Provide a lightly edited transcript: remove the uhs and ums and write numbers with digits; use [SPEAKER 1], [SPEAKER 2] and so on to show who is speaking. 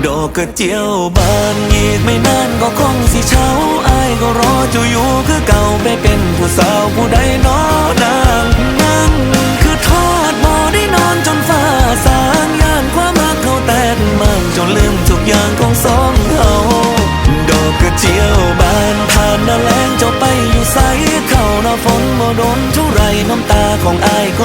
[SPEAKER 1] ดอกกระเจียวบานอีกไม่นานก็คงสิเช้าอายก็รอจะอยู่คือเก่าไปเป็นผู้สาวผู้ใดน้อนางนั่งคือทอดบ่ได้นอนจนฟ้าสางย่านความรักเขาแตกมันจนลืมทุกอย่างของสองเขาดอกกระเจียวบานผ่านหน้าแล้งเจ้าไปอยู่ใสเข้าหน้าฝนบ่โดนเท่าไรน้ำตาของอายก็